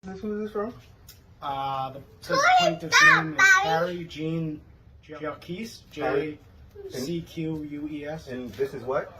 Who's this from? The plaintiff's name is Harry Jean Jacques, Jacqueus. And this is what?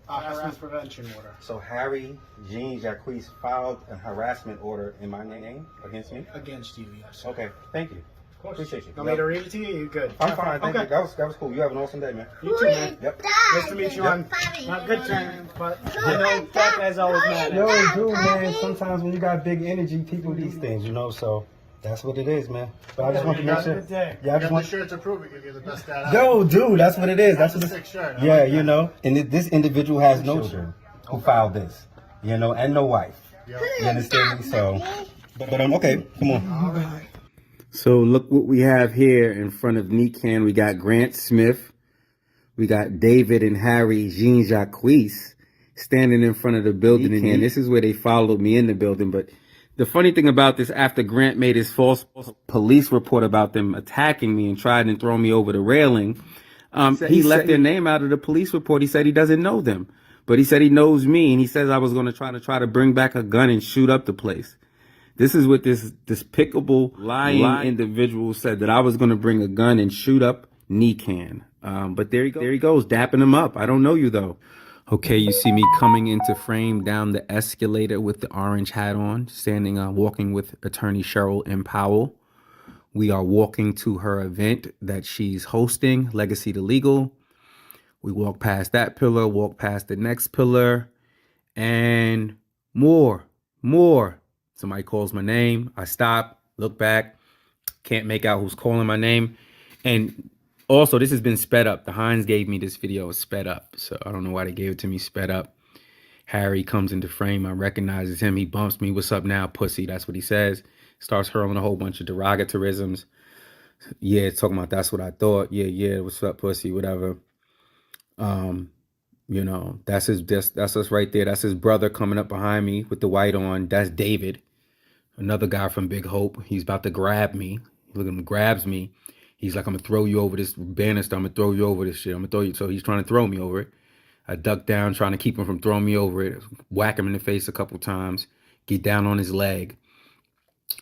Harassment prevention order. So Harry Jean Jacques filed a harassment order in my name against me? Against you, yes. Okay, thank you. Of course. Appreciate you. Want me to read it to you? You good? I'm fine, thank you. That was cool. You have an awesome day, man. You too, man. Yep. Nice to meet you on not good terms, but I know that guy's always mad at Yo, me. dude, man, sometimes when you got big energy, people these things, you know, so that's what it is, man. But I just want to make sure. Yeah, I just want. Sure to prove it, you're the best dad. Yo, dude, that's what it is. That's what a sick shirt. Yeah, you know, and this individual has no children who filed this, you know, and no wife. You understand me? So, but okay, come on. All right. So look what we have here in front of Nikan. We got Grant Smith. We got David and Harry Jean Jacques standing in front of the building. And this is where they followed me in the building. But the funny thing about this, after Grant made his false police report about them attacking me and tried to throw me over the railing, he left their name out of the police report. He said he doesn't know them, but he said he knows me. And he says I was going to try to bring back a gun and shoot up the place. This is what this despicable, lying individual said, that I was going to bring a gun and shoot up Nikan. But there he goes, dapping him up. I don't know you, though. Okay, you see me coming into frame down the escalator with the orange hat on, standing, walking with attorney Cheryl M. Powell. We are walking to her event that she's hosting, Legacy to Legal. We walk past that pillar, walk past the next pillar, and more. Somebody calls my name. I stop, look back, can't make out who's calling my name. And also, this has been sped up. The Hines gave me this video sped up. So I don't know why they gave it to me sped up. Harry comes into frame. I recognizes him. He bumps me. What's up now, pussy? That's what he says. Starts hurling a whole bunch of derogatorisms. Yeah, talking about that's what I thought. Yeah, what's up, pussy? Whatever. You know, that's us right there. That's his brother coming up behind me with the white on. That's David, another guy from Big Hope. He's about to grab me. Look at him, grabs me. He's like, I'm gonna throw you over this banister. I'm gonna throw you over this shit. I'm gonna throw you. So he's trying to throw me over it. I duck down, trying to keep him from throwing me over it. Whack him in the face a couple times. Get down on his leg.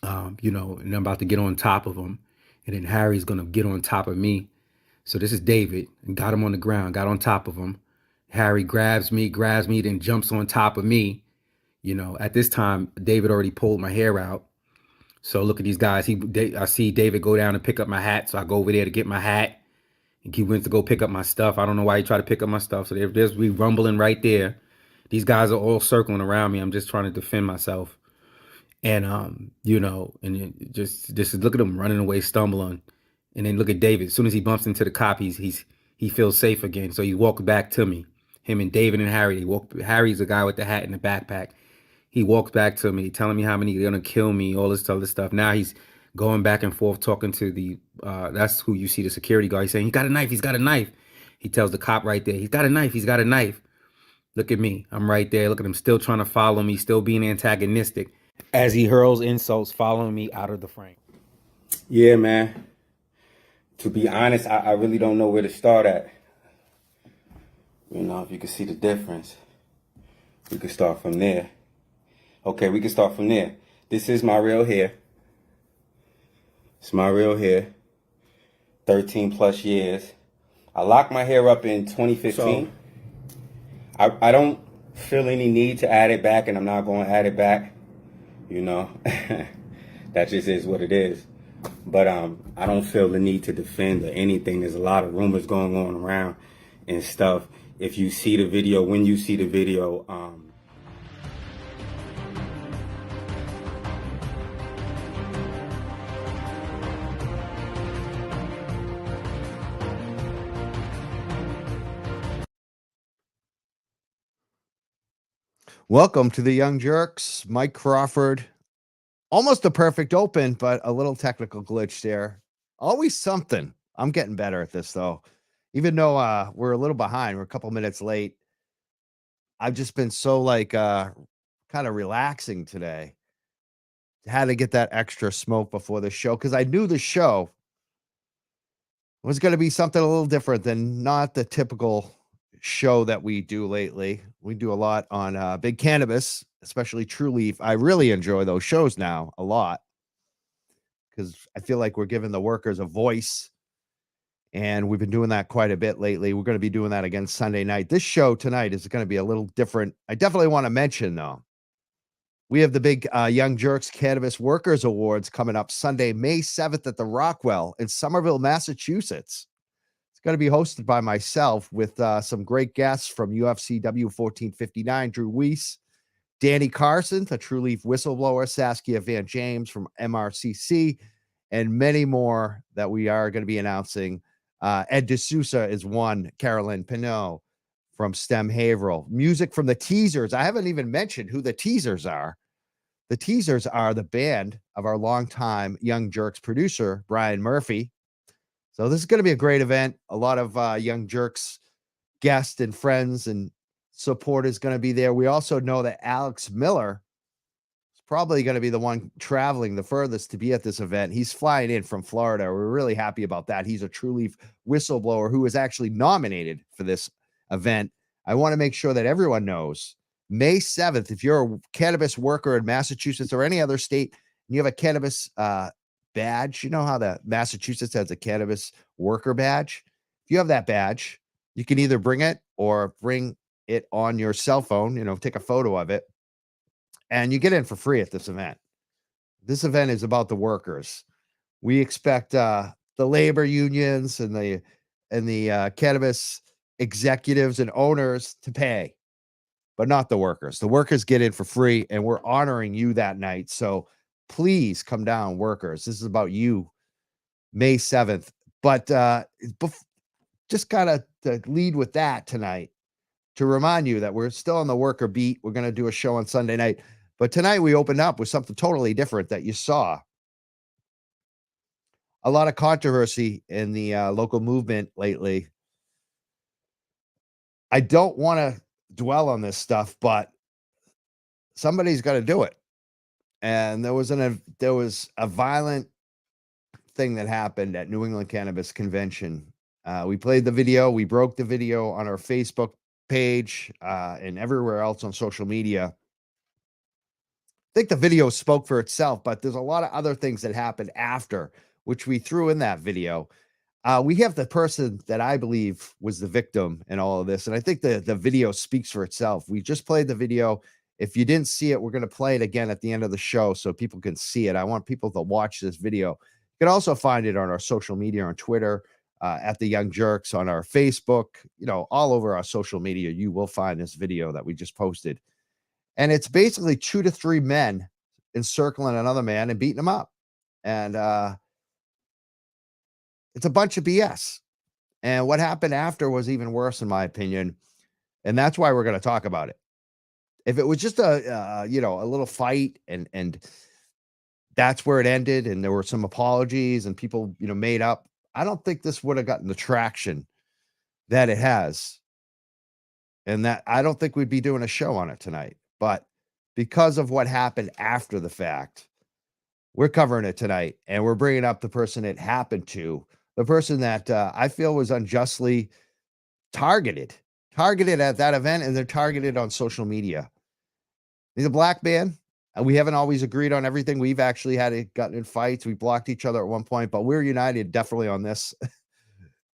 You know, and I'm about to get on top of him. And then Harry's gonna get on top of me. So this is David, and got him on the ground, got on top of him. Harry grabs me, then jumps on top of me. You know, at this time, David already pulled my hair out. So look at these guys. I see David go down and pick up my hat. So I go over there to get my hat. And he went to go pick up my stuff. I don't know why he tried to pick up my stuff. So there's we rumbling right there. These guys are all circling around me. I'm just trying to defend myself. And, you know, and just look at him running away, stumbling. And then look at David. As soon as he bumps into the cop, he feels safe again. So he walked back to me. Him and David and Harry. Harry's the guy with the hat and the backpack. He walks back to me, telling me how many they're gonna kill me, all this other stuff. Now he's going back and forth talking to the that's who you see, the security guard. He's saying, he's got a knife. He tells the cop right there, he's got a knife. Look at me. I'm right there. Look at him still trying to follow me, still being antagonistic as he hurls insults, following me out of the frame. Yeah, man. To be honest, I really don't know where to start at. You know, if you can see the difference, we can start from there. Okay, we can start from there. This is my real hair. It's my real hair. 13 plus years. I locked my hair up in 2015. So, I don't feel any need to add it back, and I'm not going to add it back. You know, that just is what it is. But I don't feel the need to defend or anything. There's a lot of rumors going on around and stuff. If you see the video, when you see the video, Welcome to the Young Jerks. Mike Crawford. Almost a perfect open, but a little technical glitch there. Always something. I'm getting better at this, though. Even though we're a little behind, we're a couple minutes late. I've just been so kind of relaxing today. Had to get that extra smoke before the show because I knew the show was going to be something a little different than not the typical show that we do lately. We do a lot on big cannabis especially True Leaf. I really enjoy those shows now a lot because I feel like we're giving the workers a voice. And we've been doing that quite a bit lately. We're going to be doing that again Sunday night. This show tonight is going to be a little different. I definitely want to mention, though, we have the big Young Jerks Cannabis Workers Awards coming up Sunday, May 7th at the Rockwell in Somerville, Massachusetts. It's going to be hosted by myself with some great guests from UFCW 1459, Drew Weiss, Danny Carson, the True Leaf whistleblower, Saskia Van James from MRCC, and many more that we are going to be announcing. Ed D'Souza is one, Carolyn Pinot from STEM Haverhill. Music from the Teasers. I haven't even mentioned who the Teasers are. The Teasers are the band of our longtime Young Jerks producer, Brian Murphy. So this is going to be a great event. A lot of Young Jerks guests and friends and support is going to be there. We also know that Alex Miller is probably going to be the one traveling the furthest to be at this event. He's flying in from Florida. We're really happy about that. He's a True Leaf whistleblower who was actually nominated for this event. I want to make sure that everyone knows May 7th, if you're a cannabis worker in Massachusetts or any other state, and you have a cannabis badge, you know how the Massachusetts has a cannabis worker badge? If you have that badge, you can either bring it or bring it on your cell phone, take a photo of it, and you get in for free at this event. This event is about the workers. We expect the labor unions and the cannabis executives and owners to pay, but not the workers. The workers get in for free, and we're honoring you that night. So please come down, workers. This is about you, May 7th. But just kind to lead with that tonight, to remind you that we're still on the worker beat. We're going to do a show on Sunday night. But tonight we opened up with something totally different that you saw. A lot of controversy in the local movement lately. I don't want to dwell on this stuff, but somebody's got to do it. And there was a violent thing that happened at New England Cannabis Convention. We played the video. We broke the video on our Facebook page and everywhere else on social media. I think the video spoke for itself, but there's a lot of other things that happened after, which we threw in that video. We have the person that I believe was the victim in all of this, and I think the video speaks for itself. We just played the video. If you didn't see it, we're going to play it again at the end of the show so people can see it. I want people to watch this video. You can also find it on our social media, on Twitter, at the Young Jerks, on our Facebook, all over our social media. You will find this video that we just posted. And it's basically 2 to 3 men encircling another man and beating him up. And it's a bunch of BS. And what happened after was even worse, in my opinion. And that's why we're going to talk about it. If it was just a little fight and that's where it ended, and there were some apologies and people, made up, I don't think this would have gotten the traction that it has. And that I don't think we'd be doing a show on it tonight. But because of what happened after the fact, we're covering it tonight, and we're bringing up the person it happened to, the person that I feel was unjustly targeted at that event, and they're targeted on social media. He's a black man, and we haven't always agreed on everything. We've actually gotten in fights. We blocked each other at one point, but we're united definitely on this.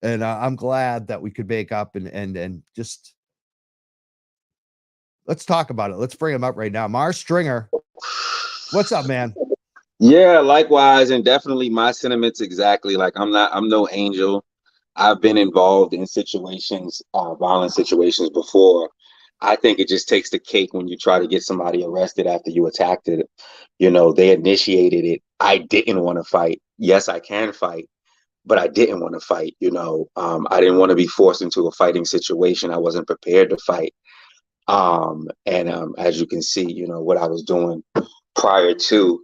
And I'm glad that we could make up and just let's talk about it. Let's bring him up right now. Mars Stringer, what's up, man? Yeah, likewise, and definitely my sentiments exactly. Like I'm no angel. I've been involved in situations, violent situations before. I think it just takes the cake when you try to get somebody arrested after you attacked it. They initiated it. I didn't want to fight. Yes, I can fight, but I didn't want to fight. I didn't want to be forced into a fighting situation. I wasn't prepared to fight. As you can see, what I was doing prior to,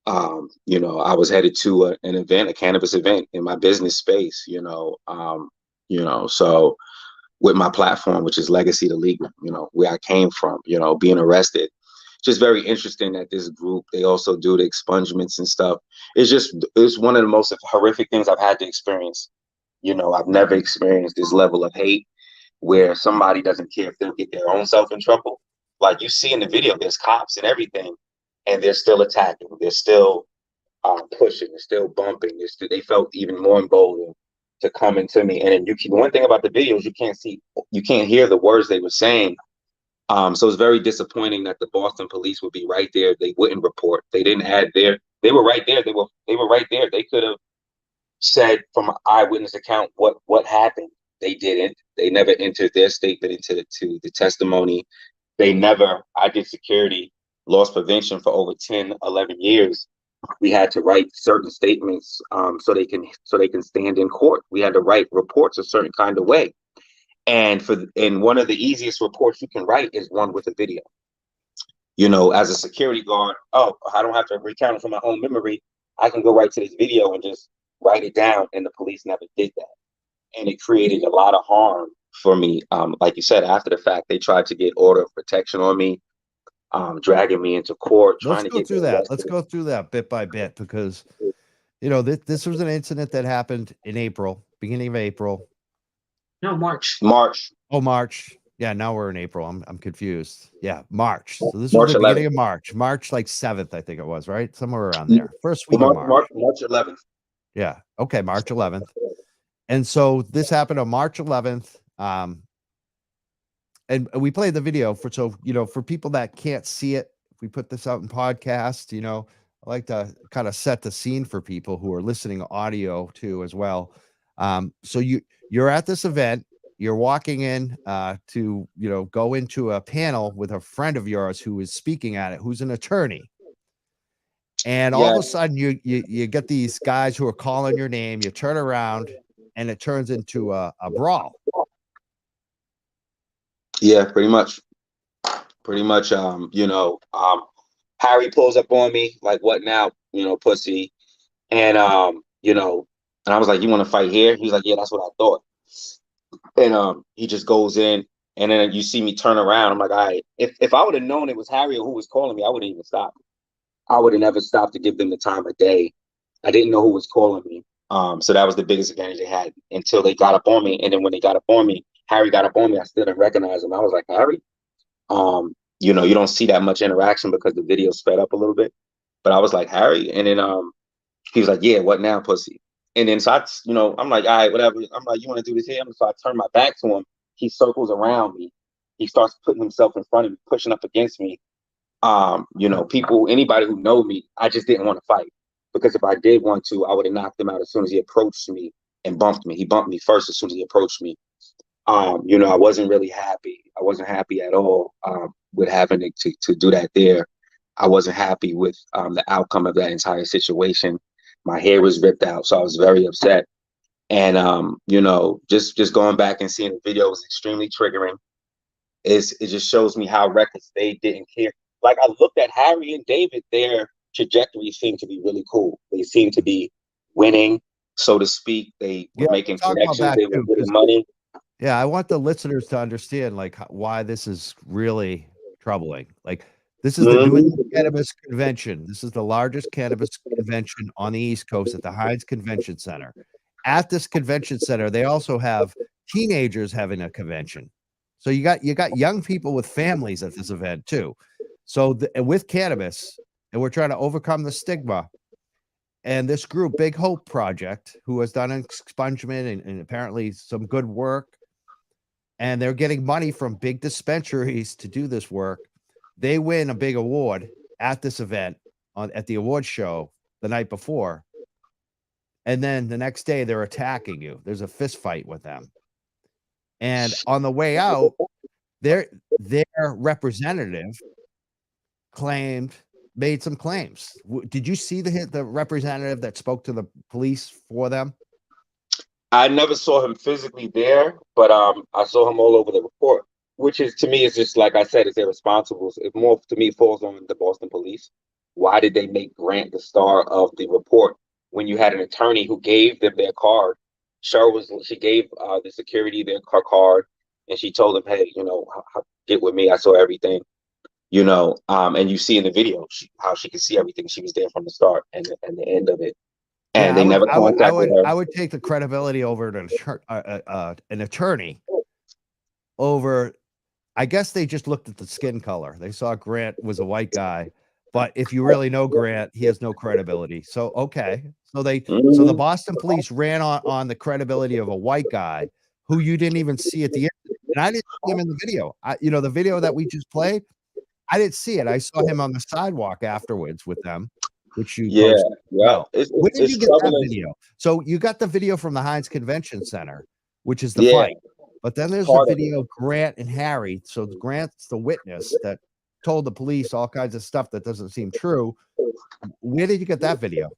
I was headed to an event, a cannabis event in my business space, so with my platform, which is Legacy to Legal, where I came from, being arrested. Just very interesting that this group, they also do the expungements and stuff. It's one of the most horrific things I've had to experience. I've never experienced this level of hate where somebody doesn't care if they'll get their own self in trouble, like you see in the video, there's cops and everything, and they're still attacking. They're still pushing. They're still bumping. They felt even more emboldened to come into me. And then one thing about the videos, you can't hear the words they were saying. So it's very disappointing that the Boston police would be right there. They wouldn't report. They didn't add they were right there. They were right there. They could have said from an eyewitness account what happened. They didn't. They never entered their statement into the testimony. I did security loss prevention for over 10, 11 years. We had to write certain statements so they can stand in court. We had to write reports a certain kind of way. And one of the easiest reports you can write is one with a video. You know, as a security guard, I don't have to recount it from my own memory. I can go right to this video and just write it down, and the police never did that. And it created a lot of harm for me. Like you said, after the fact, they tried to get order of protection on me, dragging me into court, Let's go through that. Let's go through that bit by bit, because, you know, this was an incident that happened in April, beginning of April. No, March. Oh, March. Yeah, now we're in April. I'm confused. Yeah, March. So this March was the 11th. beginning of March like 7th, I think it was, right? Somewhere around there. First week of March. March 11th. Yeah. Okay, March 11th. And so this happened on March 11th. And we played the video for people that can't see it. If we put this out in podcast, you know, I like to kind of set the scene for people who are listening audio too as well. So you're at this event, you're walking in to, you know, go into a panel with a friend of yours who is speaking at it, who's an attorney. And all of a sudden you get these guys who are calling your name, you turn around and it turns into a brawl. Yeah, pretty much. Harry pulls up on me like, "What now, you know, pussy?" And and I was like, "You want to fight here?" He's like, "Yeah, that's what I thought." And he just goes in, and then you see me turn around. I'm like, "All right." If I would have known it was Harry or who was calling me, I wouldn't even stop. I would have never stopped to give them the time of day. I didn't know who was calling me. So that was the biggest advantage they had until they got up on me. And then when they got up on me, Harry got up on me, I still didn't recognize him. I was like, "Harry?" You don't see that much interaction because the video sped up a little bit. But I was like, "Harry?" And then he was like, "Yeah, what now, pussy?" And then so I'm like, "All right, whatever." I'm like, "You want to do this here?" So I turn my back to him. He circles around me. He starts putting himself in front of me, pushing up against me. Anybody who know me, I just didn't want to fight, because if I did want to, I would have knocked him out as soon as he approached me and bumped me. He bumped me first as soon as he approached me. I wasn't really happy. I wasn't happy at all with having to do that there. I wasn't happy with the outcome of that entire situation. My hair was ripped out, so I was very upset. And just going back and seeing the video was extremely triggering. It just shows me how reckless they didn't care. Like, I looked at Harry and David, their trajectory seemed to be really cool. They seemed to be winning, so to speak. They were making connections. They were getting money. Yeah, I want the listeners to understand why this is really troubling. Like, this is the New England Cannabis Convention. This is the largest cannabis convention on the East Coast at the Heinz Convention Center. At this convention center, they also have teenagers having a convention. So you got young people with families at this event too. So with cannabis, and we're trying to overcome the stigma. And this group, Big Hope Project, who has done an expungement and apparently some good work, and they're getting money from big dispensaries to do this work. They win a big award at this event at the award show the night before. And then the next day they're attacking you. There's a fist fight with them. And on the way out, their representative made some claims. Did you see the representative that spoke to the police for them? I never saw him physically there, but I saw him all over the report, which is, to me, is just, like I said, it's irresponsible. It more, to me, falls on the Boston police. Why did they make Grant the star of the report when you had an attorney who gave them their card? She gave the security their card, and she told them, "Hey, get with me. I saw everything." And you see in the video how she could see everything. She was there from the start and the end of it. And they never contacted her. I would take the credibility over an attorney over I guess they just looked at the skin color. They saw Grant was a white guy, but if you really know Grant, he has no credibility. So okay, so the Mhm. Boston police ran on the credibility of a white guy who you didn't even see at the end, and I didn't see him in the video. The video that we just played, I didn't see it. I saw him on the sidewalk afterwards with them, which you Yeah, posted. yeah. Well, where did It's you get that troubling. video? So you got the video from the Heinz Convention Center, which is the Yeah, fight. But then there's a part of it. video of Grant and Harry. So Grant's the witness that told the police all kinds of stuff that doesn't seem true. Where did you get that video?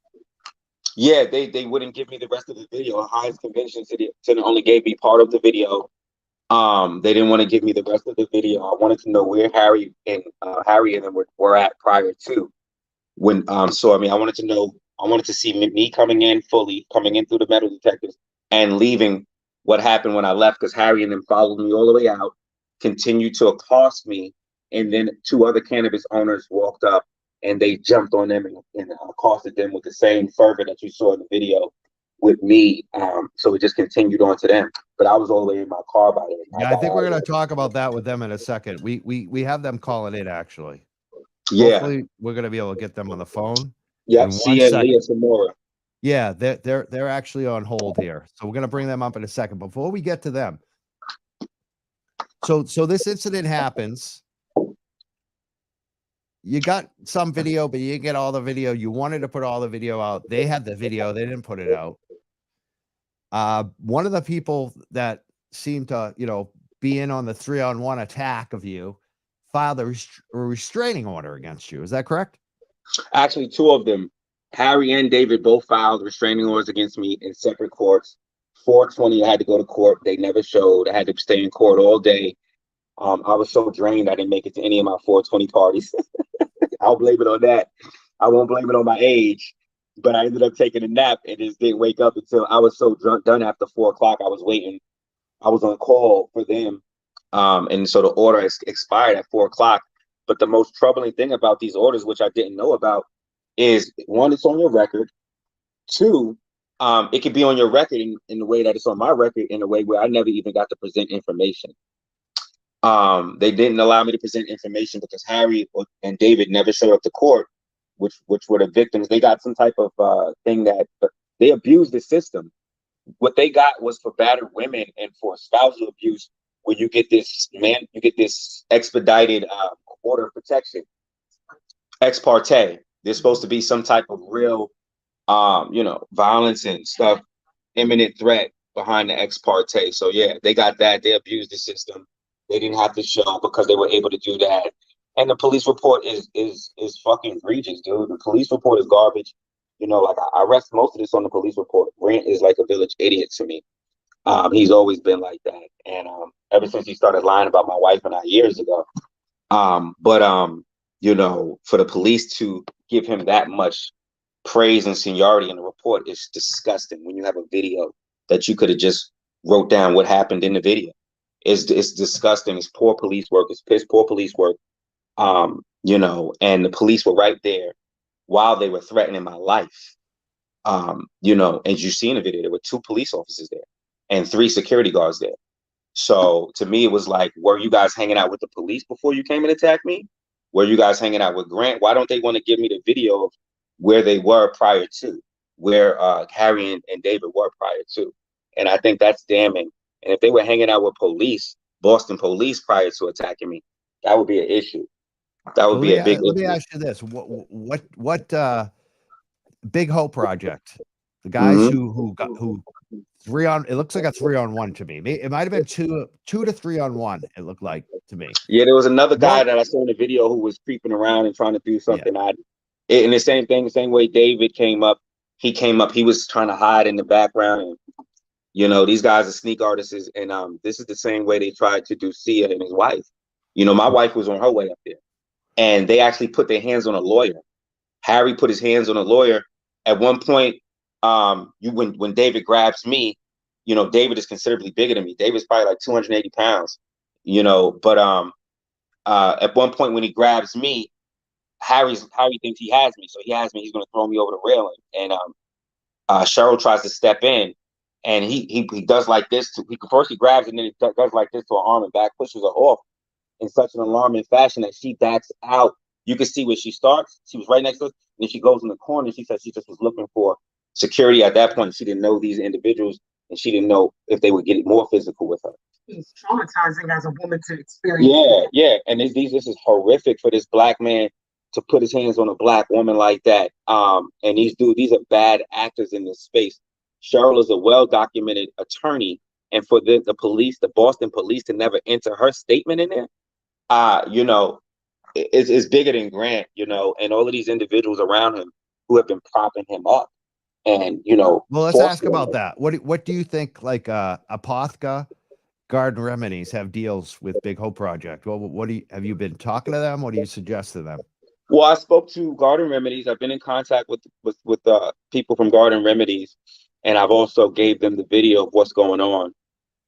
Yeah, they wouldn't give me the rest of the video. Heinz Convention Center only gave me part of the video. They didn't want to give me the rest of the video. I wanted to know where Harry and them were at prior to when. So I mean, I wanted to see me coming in through the metal detectors and leaving. What happened when I left? Because Harry and them followed me all the way out, continued to accost me, and then two other cannabis owners walked up and they jumped on them and accosted them with the same fervor that you saw in the video with me. So it just continued on to them. But I was all the way in my car by then. Yeah, I think we're going to talk about that with them in a second. We have them calling in actually. Yeah. Hopefully, we're going to be able to get them on the phone Yep. in one Cia and Leah second. Samora. Yeah, they're actually on hold here, so we're going to bring them up in a second. Before we get to them, so this incident happens. You got some video, but you didn't get all the video. You wanted to put all the video out. They had the video. They didn't put it out. One of the people that seemed to, be in on the 3-on-1 attack of you filed a restraining order against you. Is that correct? Actually, two of them, Harry and David, both filed restraining orders against me in separate courts. 420, I had to go to court. They never showed. I had to stay in court all day. I was so drained I didn't make it to any of my 420 parties. I'll blame it on that. I won't blame it on my age. But I ended up taking a nap and just didn't wake up until I was so done after 4 o'clock. I was waiting. I was on call for them. And so the order expired at 4 o'clock. But the most troubling thing about these orders, which I didn't know about, is one, it's on your record. Two, it could be on your record in the way that it's on my record, in a way where I never even got to present information. They didn't allow me to present information because Harry and David never showed up to court, which were the victims. They got some type of thing that they abused the system. What they got was for battered women and for spousal abuse, where you get this expedited order of protection, ex parte. There's supposed to be some type of real, violence and stuff, imminent threat behind the ex parte. So yeah, they got that. They abused the system. They didn't have to show because they were able to do that. And the police report is fucking egregious, dude. The police report is garbage. Like I rest most of this on the police report. Grant is like a village idiot to me. He's always been like that, and ever since he started lying about my wife and I years ago. But for the police to give him that much praise and seniority in the report is disgusting. When you have a video that you could have just wrote down what happened in the video, it's disgusting. It's poor police work. It's piss poor police work. And the police were right there while they were threatening my life. As you see in the video, there were 2 police officers there and 3 security guards there. So to me, it was like, were you guys hanging out with the police before you came and attacked me? Were you guys hanging out with Grant? Why don't they want to give me the video of where they were prior to, where Harry and David were prior to? And I think that's damning. And if they were hanging out with police, Boston police, prior to attacking me, that would be an issue. That would be a big issue. Let me ask you this: what Big Hope Project? The guys who 3-on, it looks like a 3-on-1 to me. It might have been 2 to 3-on-1. It looked like to me. Yeah, there was another guy that I saw in the video who was creeping around and trying to do something. Yeah. And the same thing, the same way David came up. He was trying to hide in the background. And, these guys are sneak artists, and this is the same way they tried to do Cia and his wife. My wife was on her way up there, and they actually put their hands on a lawyer. Harry put his hands on a lawyer. At one point, when David grabs me, David is considerably bigger than me. David's probably like 280 pounds, but at one point when he grabs me, Harry thinks he has me. So he has me, he's going to throw me over the railing. And Cheryl tries to step in, and he does like this. He grabs it, and then he does like this to her arm and back, pushes her off. in such an alarming fashion that she backs out. You can see where she starts. She was right next to us, and then she goes in the corner. She said she just was looking for security at that point. She didn't know these individuals, and she didn't know if they would get more physical with her. It's traumatizing as a woman to experience. Yeah, and this is horrific for this black man to put his hands on a black woman like that. And these are bad actors in this space. Cheryl is a well-documented attorney, and for the police, the Boston police, to never enter her statement in there, it's bigger than Grant, and all of these individuals around him who have been propping him up, and well, let's ask about that. What do you think? Like Apothca Garden Remedies have deals with Big Hope Project. Well, have you been talking to them? What do you suggest to them? Well, I spoke to Garden Remedies. I've been in contact with people from Garden Remedies, and I've also gave them the video of what's going on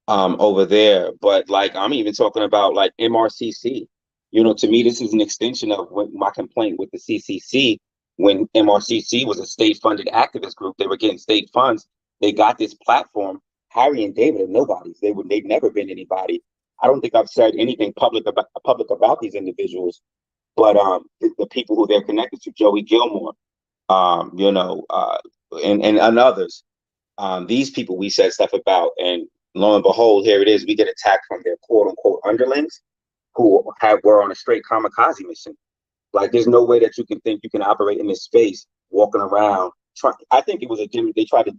over there. But like, I'm even talking about like MRCC. To me, this is an extension of my complaint with the CCC. When MRCC was a state-funded activist group, they were getting state funds. They got this platform. Harry and David are nobodies. They've never been anybody. I don't think I've said anything public about these individuals. But the people who they're connected to, Joey Gilmore, and others, these people we said stuff about, and lo and behold, here it is. We get attacked from their quote unquote underlings who were on a straight kamikaze mission. Like, there's no way that you can think you can operate in this space walking around. I think it was they tried to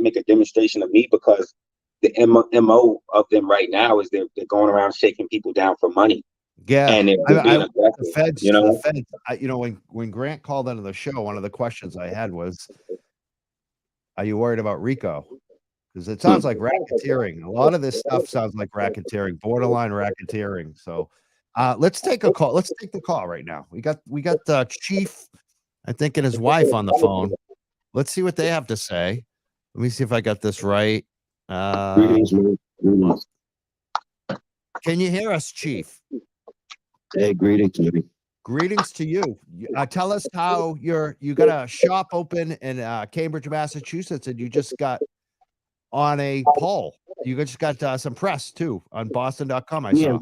make a demonstration of me, because the MO of them right now is they're going around shaking people down for money. Yeah, and the feds, when Grant called into the show, one of the questions I had was, are you worried about RICO? Because it sounds like racketeering. A lot of this stuff sounds like racketeering, borderline racketeering. So let's take a call. Let's take the call right now. We got the chief, I think, and his wife on the phone. Let's see what they have to say. Let me see if I got this right. Can you hear us, Chief? Hey, greetings, Jimmy. Greetings to you. Tell us how you got a shop open in Cambridge, Massachusetts, and you just got on a poll. You just got some press too on Boston.com. I saw. Yeah.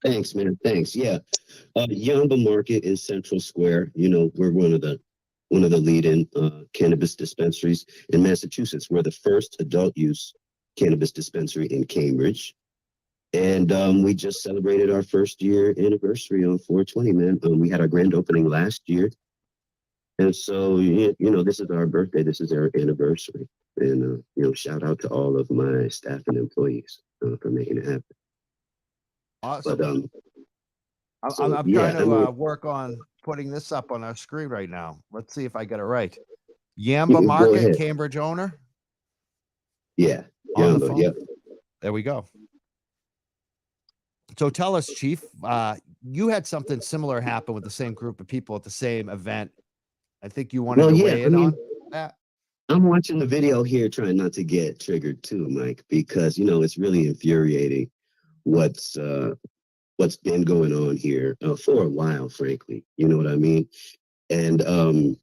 Thanks, man. Thanks. Yeah, Yamba Market in Central Square. We're one of the leading cannabis dispensaries in Massachusetts. We're the first adult use cannabis dispensary in Cambridge. And we just celebrated our first year anniversary on 4/20, man. We had our grand opening last year. And so, this is our birthday. This is our anniversary. And, shout out to all of my staff and employees for making it happen. Awesome. But, I'm trying to work on putting this up on our screen right now. Let's see if I get it right. Yamba Market, Cambridge owner? Yeah. On the Yamba, phone? yep. There we go. So tell us, Chief, you had something similar happen with the same group of people at the same event. I think you wanted to weigh in on that. I'm watching the video here, trying not to get triggered too, Mike, because, it's really infuriating what's been going on here for a while, frankly. You know what I mean? And, I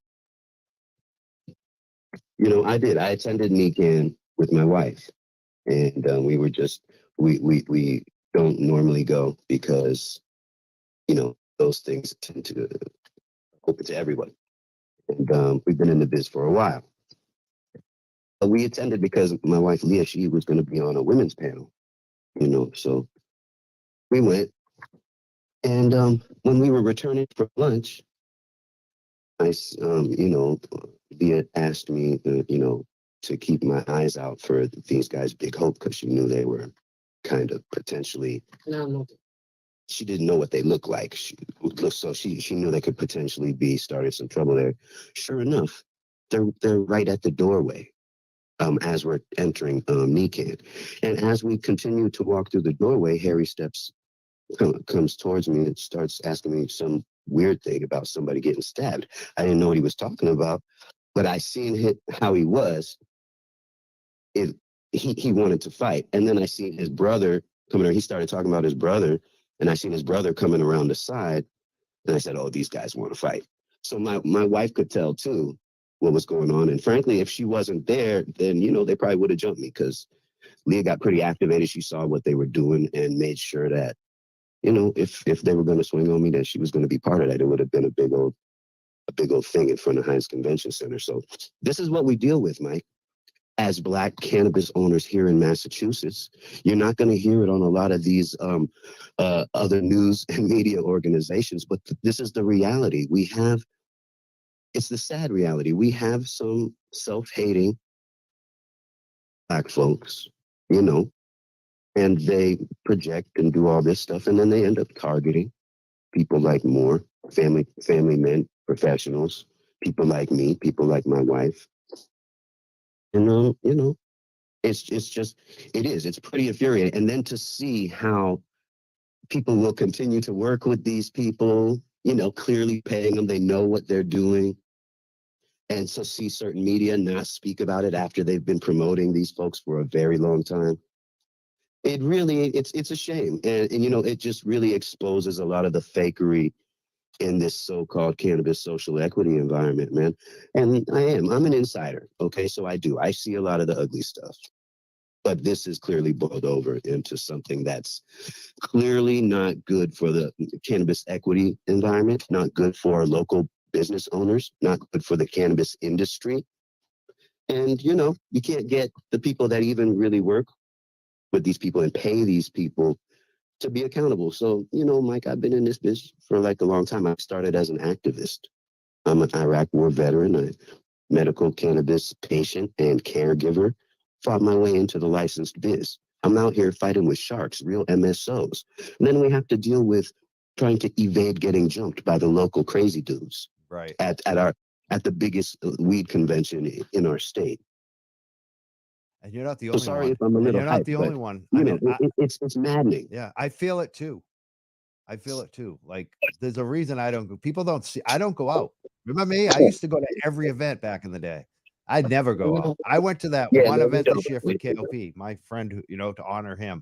attended NECAN with my wife, and we were just, we don't normally go because, those things tend to open to everyone. And we've been in the biz for a while. We attended because my wife, Leah, she was going to be on a women's panel, so we went. And when we were returning from lunch, Leah asked me, to keep my eyes out for these guys, Big Hope, because she knew they were kind of potentially, she didn't know what they looked like. So she knew they could potentially be starting some trouble there. Sure enough, they're right at the doorway as we're entering NECAN. And as we continue to walk through the doorway, Harry comes towards me and starts asking me some weird thing about somebody getting stabbed. I didn't know what he was talking about, but I seen how he was. He wanted to fight. And then I seen his brother coming around. He started talking about his brother, and I seen his brother coming around the side. And I said, oh, these guys want to fight. So my wife could tell too what was going on. And frankly, if she wasn't there, then, they probably would have jumped me, because Leah got pretty activated. She saw what they were doing and made sure that you know, if they were going to swing on me, that she was going to be part of that. It would have been a big old thing in front of Heinz Convention Center. So this is what we deal with, Mike. As Black cannabis owners here in Massachusetts, you're not going to hear it on a lot of these other news and media organizations, but this is the reality. It's the sad reality. We have some self-hating Black folks, you know, and they project and do all this stuff, and then they end up targeting people like Moore, family men, professionals, people like me, people like my wife. And you know, it's pretty infuriating. And then to see how people will continue to work with these people, you know, clearly paying them, they know what they're doing. And so see certain media not speak about it after they've been promoting these folks for a very long time. It really, it's a shame. And you know, it just really exposes a lot of the fakery in this so-called cannabis social equity environment, man. And I'm an insider. Okay. So I see a lot of the ugly stuff, but this is clearly boiled over into something that's clearly not good for the cannabis equity environment, not good for local business owners, not good for the cannabis industry. And, you know, you can't get the people that even really work with these people and pay these people to be accountable. So, you know, Mike, I've been in this business for like a long time. I started as an activist. I'm an Iraq War veteran, a medical cannabis patient and caregiver. Fought my way into the licensed biz. I'm out here fighting with sharks, real MSOs. And then we have to deal with trying to evade getting jumped by the local crazy dudes. Right. At the biggest weed convention in our state. And you're not the only sorry one. if I'm a little You're not hyped, the but, only one. You I know, mean, it's maddening. yeah, I feel it too. I feel it too. Like there's a reason I don't go. People don't see. I don't go out. Remember me? I used to go to every event back in the day. I'd never go out. I went to that one event this year for KOP, my friend, who, you know, to honor him.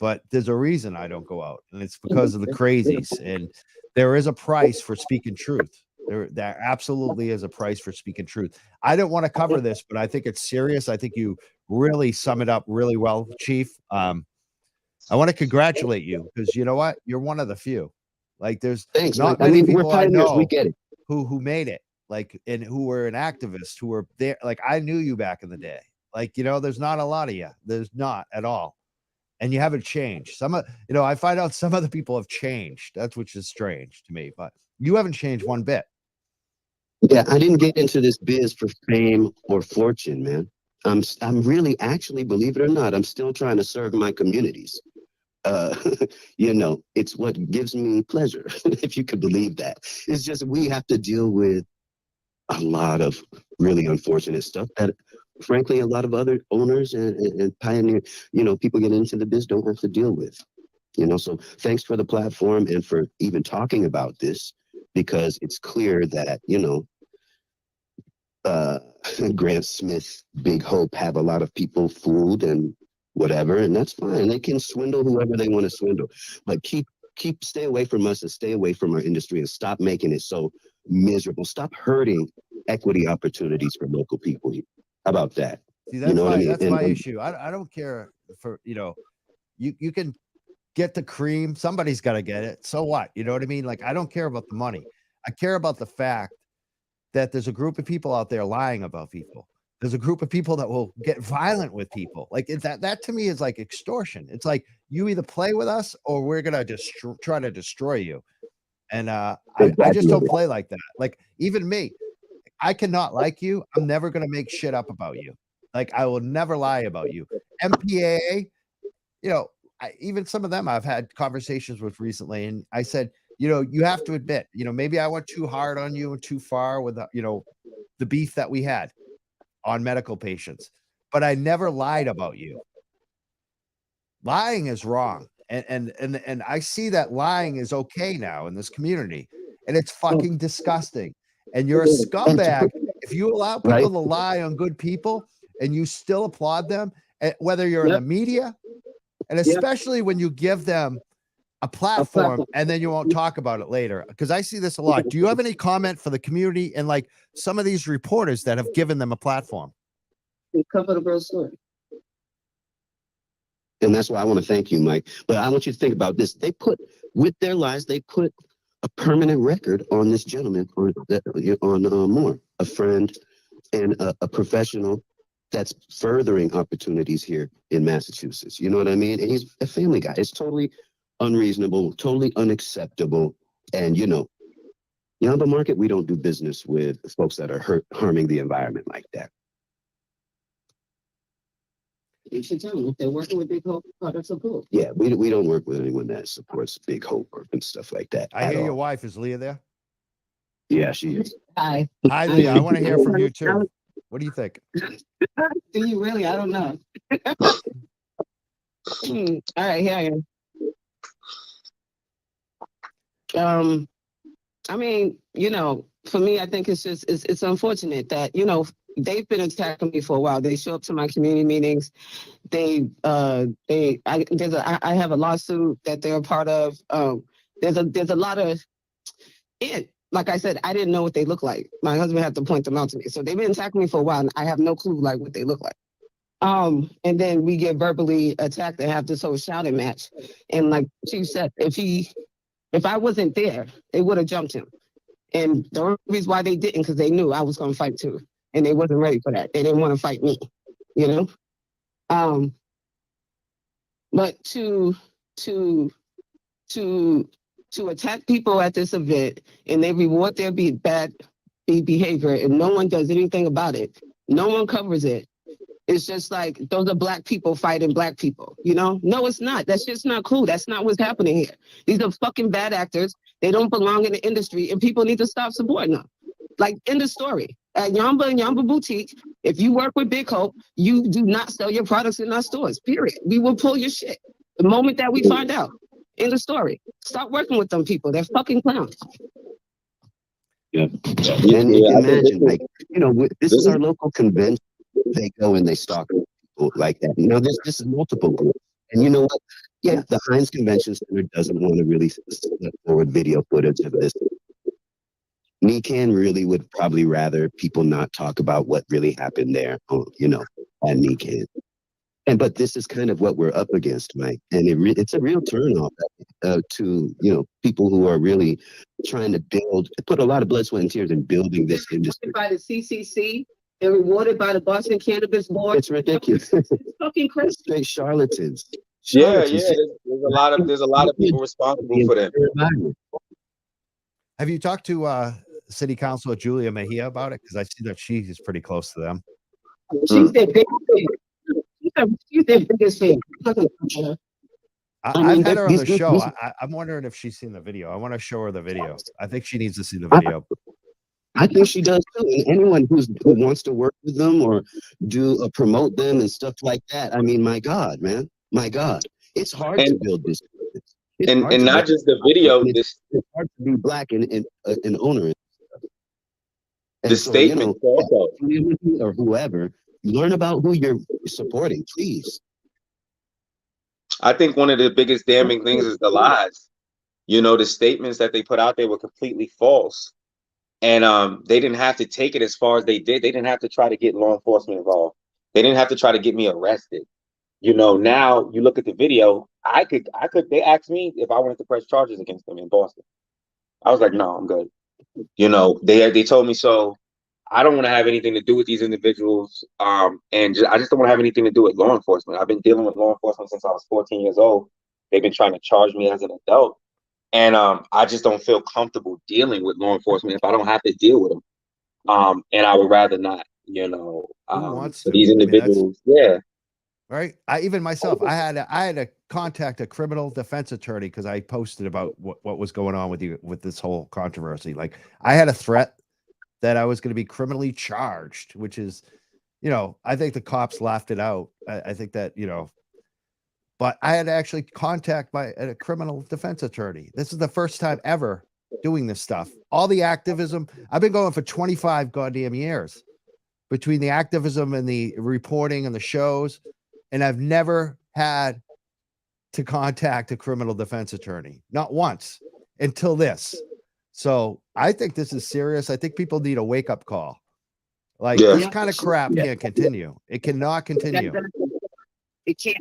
But there's a reason I don't go out, and it's because of the crazies. And there is a price for speaking truth. There absolutely is a price for speaking truth. I don't want to cover this, but I think it's serious. I think you really sum it up really well, Chief. I want to congratulate you because you know what? You're one of the few. Like there's not many people I know we get it. who made it, like, and who were an activist, who were there. Like I knew you back in the day. Like, you know, there's not a lot of you. There's not at all. And you haven't changed. Some of, you know, I find out some other people have changed. That's which is strange to me, but you haven't changed one bit. Yeah, I didn't get into this biz for fame or fortune, man. I'm really, actually, believe it or not, I'm still trying to serve my communities. You know, it's what gives me pleasure, if you could believe that. It's just we have to deal with a lot of really unfortunate stuff that, frankly, a lot of other owners and pioneer, you know, people get into the biz don't have to deal with. You know, so thanks for the platform and for even talking about this, because it's clear that, you know, Grant Smith, Big Hope have a lot of people fooled and whatever, and that's fine. They can swindle whoever they want to swindle, but stay away from us and stay away from our industry and stop making it so miserable. Stop hurting equity opportunities for local people. How about that? See, that's that's my issue. I don't care for, you know, you can get the cream. Somebody's got to get it. So what? You know what I mean? Like, I don't care about the money. I care about the fact that there's a group of people out there lying about people. There's a group of people that will get violent with people. Like that to me is like extortion. It's like you either play with us or we're gonna try to destroy you. And I just don't play like that. Like even me, I cannot like you. I'm never gonna make shit up about you. Like I will never lie about you. MPAA, you know, even some of them I've had conversations with recently, and I said, you know, you have to admit, you know, maybe I went too hard on you and too far with, you know, the beef that we had on medical patients, but I never lied about you. Lying is wrong. And I see that lying is okay now in this community, and it's fucking disgusting. And you're a scumbag if you allow people to lie on good people and you still applaud them, whether you're in the media, and especially when you give them a platform and then you won't talk about it later, because I see this a lot. Do you have any comment for the community and like some of these reporters that have given them a platform? Cover the girl's story. And that's why I want to thank you, Mike. But I want you to think about this. They put, with their lies, they put a permanent record on this gentleman, on Moore, a friend and a professional that's furthering opportunities here in Massachusetts. You know what I mean? And he's a family guy. It's totally unreasonable, totally unacceptable. And, you know, Yamba Market, we don't do business with folks that are harming the environment like that. You should tell them if they're working with Big Hope, products are cool. Yeah, we don't work with anyone that supports Big Hope and stuff like that. I hear your wife. Is Leah there? Yeah, she is. Hi. Hi, Leah. I want to hear from you too. What do you think? Do you really? I don't know. All right, here I am. I mean, you know, for me, I think it's just it's unfortunate that, you know, they've been attacking me for a while. They show up to my community meetings. I have a lawsuit that they're a part of. There's a lot of it. Like I said, I didn't know what they look like. My husband had to point them out to me. So they've been attacking me for a while, and I have no clue like what they look like. And then we get verbally attacked and have this whole shouting match. And like Chief said, if I wasn't there, they would have jumped him. And the only reason why they didn't, because they knew I was going to fight too. And they wasn't ready for that. They didn't want to fight me, you know? But to attack people at this event and they reward their bad behavior and no one does anything about it, no one covers it. It's just like, those are black people fighting black people, you know? No, it's not. That's just not cool. That's not what's happening here. These are fucking bad actors. They don't belong in the industry and people need to stop supporting them. Like, end of story. At Yamba and Yamba Boutique, if you work with Big Hope, you do not sell your products in our stores, period. We will pull your shit the moment that we find out. End of story. Stop working with them people. They're fucking clowns. Yeah. And you can imagine, like, you know, this is our local convention. They go and they stalk people like that. You know, this is multiple groups. And you know what? Yeah, the Heinz Convention Center doesn't want to really put forward video footage of this. NECAN really would probably rather people not talk about what really happened there, you know, at NECAN. But this is kind of what we're up against, Mike. And it's a real turnoff to, you know, people who are really trying to put a lot of blood, sweat, and tears in building this industry. By the CCC and rewarded by the Boston Cannabis Board. It's ridiculous. It's fucking crazy. Straight charlatans. Yeah. There's a lot of people responsible for that. Have you talked to City Councilor Julia Mejia about it? Because I see that she is pretty close to them. She's their biggest fan. She's their biggest fan. I've had her on the show. I'm wondering if she's seen the video. I want to show her the video. I think she needs to see the video. I think she does too. And anyone who wants to work with them or promote them and stuff like that. I mean, my God, man, my God, it's hard to build this. And not just the video. It's hard to be black and an owner. The statement, you know, or whoever, learn about who you're supporting, please. I think one of the biggest damning things is the lies. You know, the statements that they put out there were completely false. And they didn't have to take it as far as they did. They didn't have to try to get law enforcement involved. They didn't have to try to get me arrested. You know, now you look at the video, they asked me if I wanted to press charges against them in Boston. I was like, no, I'm good. You know, they told me so. I don't want to have anything to do with these individuals. I just don't want to have anything to do with law enforcement. I've been dealing with law enforcement since I was 14 years old. They've been trying to charge me as an adult. And I just don't feel comfortable dealing with law enforcement if I don't have to deal with them. And I would rather not, you know, these individuals. Yeah. Right. Even myself, I had to contact a criminal defense attorney because I posted about what was going on with this whole controversy. Like, I had a threat that I was going to be criminally charged, which is, you know, I think the cops laughed it out. I think that, you know, but I had to actually contact a criminal defense attorney. This is the first time ever doing this stuff. All the activism, I've been going for 25 goddamn years between the activism and the reporting and the shows. And I've never had to contact a criminal defense attorney, not once, until this. So I think this is serious. I think people need a wake-up call. Like, this kind of crap can't continue. It cannot continue. It can't.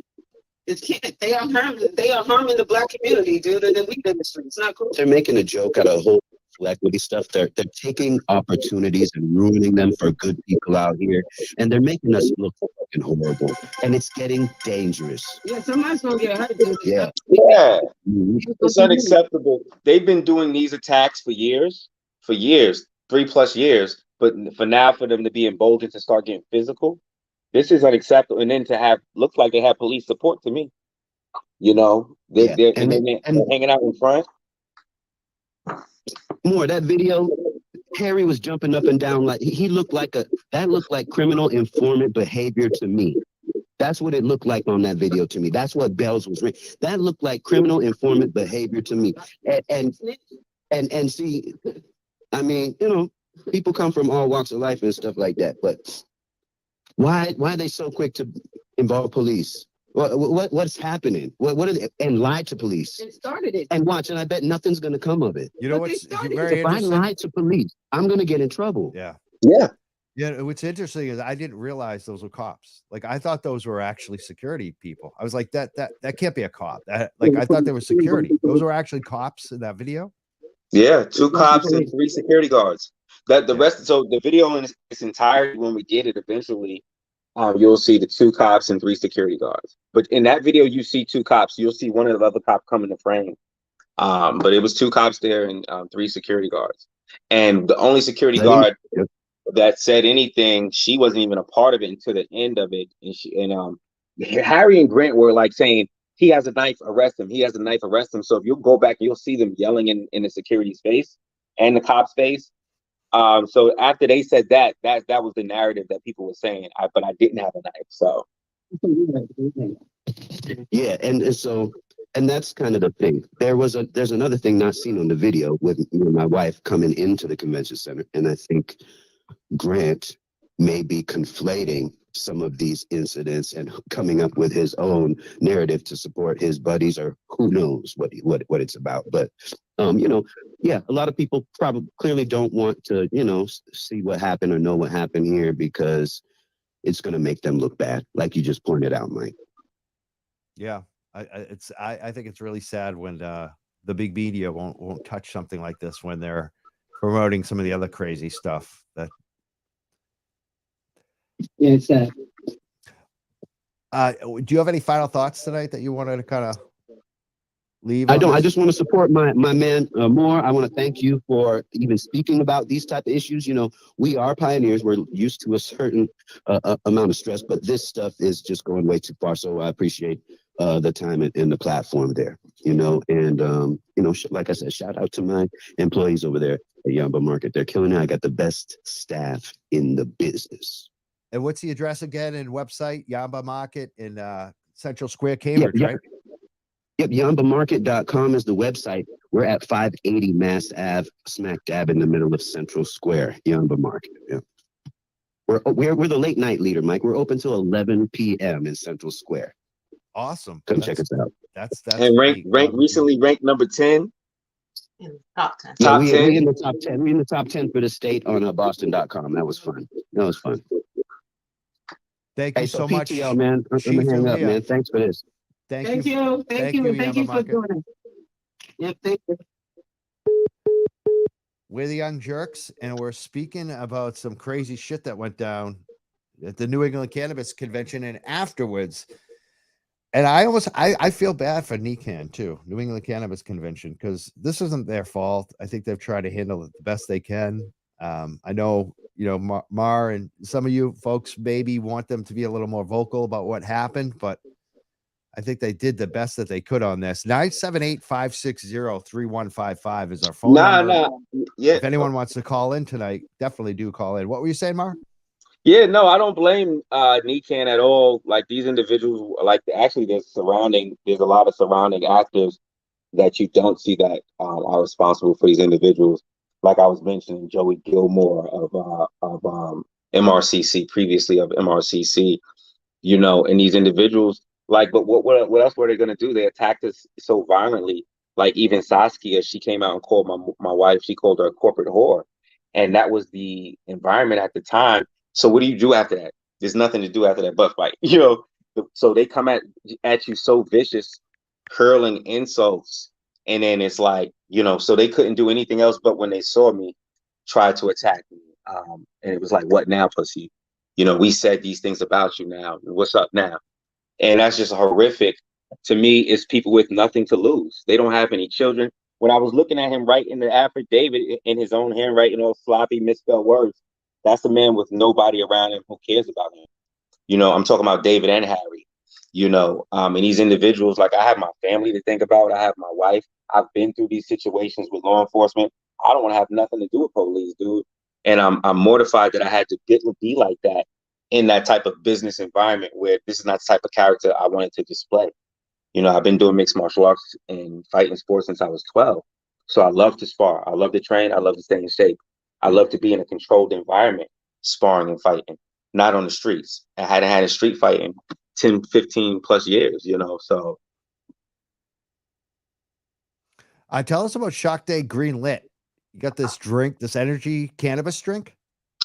It can't. They are harming. They are harming the black community, dude. And then we in the street. It's not cool. They're making a joke out of whole equity stuff. They're taking opportunities and ruining them for good people out here, and they're making us look fucking horrible. And it's getting dangerous. Yeah, somebody's gonna get hurt, dude. Yeah. Yeah, it's unacceptable. They've been doing these attacks for years, 3+ years. But for them to be emboldened to start getting physical, this is unacceptable. And then to have looks like they have police support to me. You know, they're hanging out in front. More that video, Harry was jumping up and down like he looked like that looked like criminal informant behavior to me. That's what it looked like on that video to me. That's what bells was ringing. That looked like criminal informant behavior to me. And see, I mean, you know, people come from all walks of life and stuff like that. But why are they so quick to involve police? What's happening? What are they, and lie to police? It started it. And watch, and I bet nothing's going to come of it. You know what's very If I interesting? lie to police, I'm going to get in trouble. Yeah. Yeah. What's interesting is I didn't realize those were cops. Like I thought those were actually security people. I was like, that can't be a cop. Like I thought they were security. Those were actually cops in that video. Yeah, 2 cops and 3 security guards. That the rest. So the video in its entirety, when we get it eventually, you'll see the 2 cops and 3 security guards. But in that video, you see 2 cops. You'll see one of the other cop come in the frame. But it was 2 cops there and 3 security guards. And the only security guard that said anything, she wasn't even a part of it until the end of it. And Harry and Grant were like saying, he has a knife, arrest him. He has a knife, arrest him. So if you'll go back, you'll see them yelling in the security's face and the cop's face. So after they said that was the narrative that people were saying. But I didn't have a knife. So yeah, and that's kind of the thing. There's another thing not seen on the video with me and my wife coming into the convention center, and I think Grant may be conflating some of these incidents and coming up with his own narrative to support his buddies, or who knows what it's about. But you know, yeah, a lot of people probably clearly don't want to, you know, see what happened or know what happened here because it's going to make them look bad, like you just pointed out, Mike. Yeah, I think it's really sad when the big media won't touch something like this when they're promoting some of the other crazy stuff. That Yeah, it's sad. do you have any final thoughts tonight that you wanted to kind of leave? I don't. I just want to support my man more. I want to thank you for even speaking about these type of issues. You know, we are pioneers. We're used to a certain amount of stress, but this stuff is just going way too far. So I appreciate the time and the platform there. You know, and you know, like I said, shout out to my employees over there at Yamba Market. They're killing it. I got the best staff in the business. And what's the address again and website? Yamba Market in Central Square, Cambridge, right? Yep, yambamarket.com is the website. We're at 580 Mass Ave, smack dab in the middle of Central Square, Yamba Market. Yeah. We're the late night leader, Mike. We're open till 11 p.m. in Central Square. Awesome. Come check us out. That's and recently ranked number 10. Top 10. Top we 10. in the top 10. We're in the top 10 for the state on Boston.com. That was fun. Thank you so much, PTL, man. I'm Chief gonna hang up, Julia. man. Thanks for this. Thank you. Thank you Yamba for Market. doing it. Yep, thank you. We're the Young Jerks, and we're speaking about some crazy shit that went down at the New England Cannabis Convention and afterwards. And I feel bad for NECAN too, New England Cannabis Convention, because this isn't their fault. I think they've tried to handle it the best they can. I know, you know, Mar and some of you folks maybe want them to be a little more vocal about what happened, but I think they did the best that they could on this. 978-560-3155 is our phone number. Yeah. If anyone wants to call in tonight, definitely do call in. What were you saying, Mar? Yeah, no, I don't blame NECAN at all. Like these individuals, like actually there's a lot of surrounding actors that you don't see that are responsible for these individuals. Like I was mentioning, Joey Gilmore of MRCC, previously of MRCC, you know, and these individuals, like, but what else were they going to do? They attacked us so violently. Like even Saskia, she came out and called my wife, she called her a corporate whore. And that was the environment at the time. So what do you do after that? There's nothing to do after that butt fight, you know? so they come at you so vicious, hurling insults, and then it's like, so they couldn't do anything else but when they saw me, try to attack me. And it was like, what now, pussy? We said these things about you now. What's up now? And that's just horrific. To me, it's people with nothing to lose. They don't have any children. When I was looking at him writing the affidavit in his own handwriting, all sloppy, misspelled words, that's a man with nobody around him who cares about him. I'm talking about David and Harry, and these individuals, like, I have my family to think about. I have my wife. I've been through these situations with law enforcement. I don't want to have nothing to do with police, dude. And I'm mortified that I had to be like that in that type of business environment where this is not the type of character I wanted to display. I've been doing mixed martial arts and fighting sports since I was 12. So I love to spar. I love to train. I love to stay in shape. I love to be in a controlled environment, sparring and fighting, not on the streets. I hadn't had a street fight in 10, 15 plus years, so. Tell us about Shock Day Green Lit. You got this drink, this energy cannabis drink?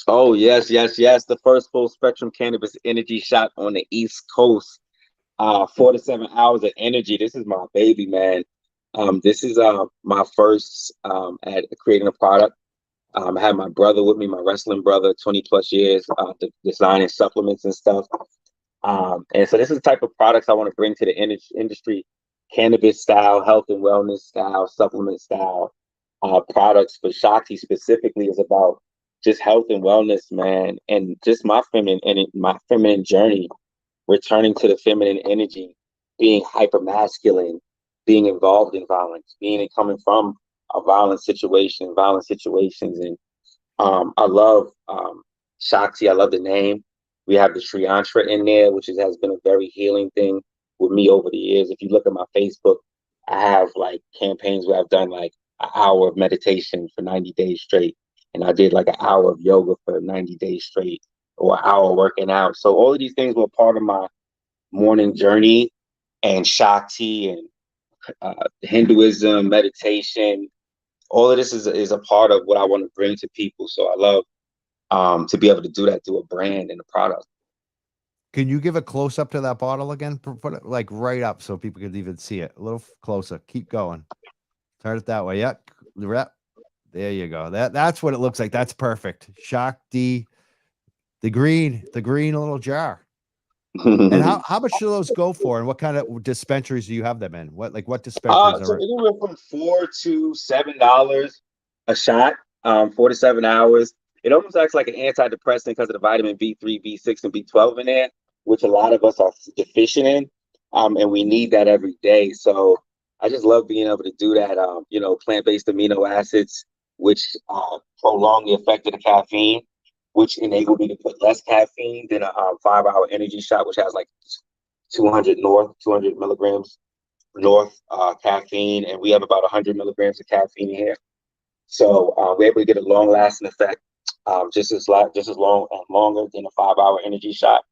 Oh, yes. The first full spectrum cannabis energy shot on the East Coast. 4 to 7 hours of energy. This is my baby, man. This is my first at creating a product. I had my brother with me, my wrestling brother, 20 plus years, designing supplements and stuff. And so this is the type of products I want to bring to the industry: cannabis style, health and wellness style, supplement style products. For Shakti specifically is about just health and wellness, man, and just my feminine journey, returning to the feminine energy, being hyper masculine, being involved in violence, coming from a violent situations. And I love Shakti. I love the name. We have the Sri Yantra in there, which has been a very healing thing with me over the years. If you look at my Facebook, I have like campaigns where I've done like an hour of meditation for 90 days straight. And I did like an hour of yoga for 90 days straight, or an hour working out. So all of these things were part of my morning journey, and Shakti and Hinduism, meditation. All of this is a part of what I want to bring to people. So I love to be able to do that through a brand and a product. Can you give a close up to that bottle again? Put it like right up so people can even see it. A little closer. Keep going. Turn it that way. Yeah. There you go. That's what it looks like. That's perfect. Shakti, the green little jar. And how much do those go for? And what kind of dispensaries do you have them in? What dispensaries So are? anywhere from $4 to $7 a shot, 4 to 7 hours. It almost acts like an antidepressant because of the vitamin B3, B6, and B12 in there, which a lot of us are deficient in, and we need that every day. So I just love being able to do that. Plant-based amino acids, which prolong the effect of the caffeine, which enable me to put less caffeine than a 5-hour energy shot, which has like 200 milligrams north caffeine, and we have about 100 milligrams of caffeine in here. So we're able to get a long-lasting effect, just as long and longer than a 5-hour energy shot,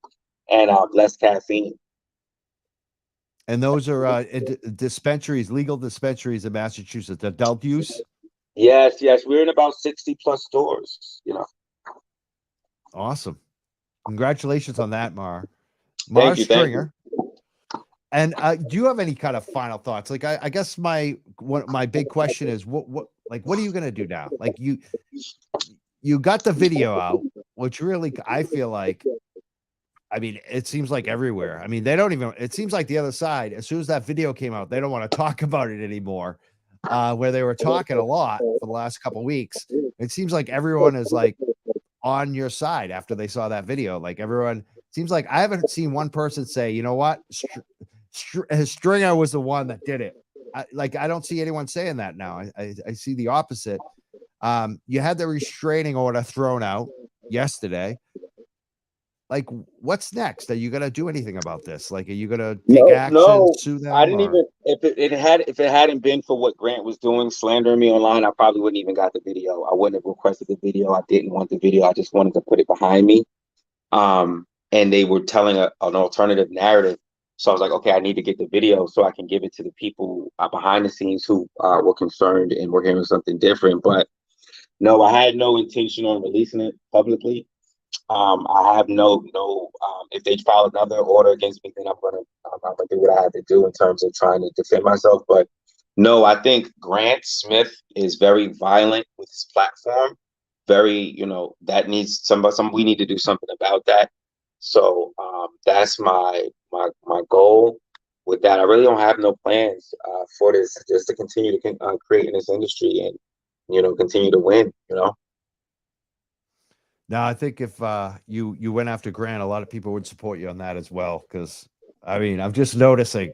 and less caffeine. And those are dispensaries, legal dispensaries in Massachusetts, adult use? Yes. We're in about 60 plus stores, Awesome. Congratulations on that, Mar. Thank you. Stringer. And do you have any kind of final thoughts? Like, I guess my big question is, what are you going to do now? Like, you got the video out, which really, I feel like, I mean, it seems like everywhere. I mean, it seems like the other side, as soon as that video came out, they don't want to talk about it anymore, where they were talking a lot for the last couple of weeks. It seems like everyone is like on your side after they saw that video. Like, everyone seems like, I haven't seen one person say, you know what, Stringer was the one that did it. I don't see anyone saying that now. I see the opposite. You had the restraining order thrown out yesterday. Like, what's next? Are you gonna do anything about this? Like, are you gonna take action, no, sue them? I didn't even. If it hadn't been for what Grant was doing, slandering me online, I probably wouldn't even got the video. I wouldn't have requested the video. I didn't want the video. I just wanted to put it behind me. And they were telling an alternative narrative. So I was like, okay, I need to get the video so I can give it to the people behind the scenes who were concerned and were hearing something different. But no, I had no intention on releasing it publicly. I have no if they file another order against me, then I'm gonna do what I have to do in terms of trying to defend myself. But no, I think Grant Smith is very violent with his platform. Very, that needs some we need to do something about that. So that's my goal with that. I really don't have no plans for this, just to continue to create in this industry and continue to win. Now, I think if you went after Grant, a lot of people would support you on that as well. Because I mean, I'm just noticing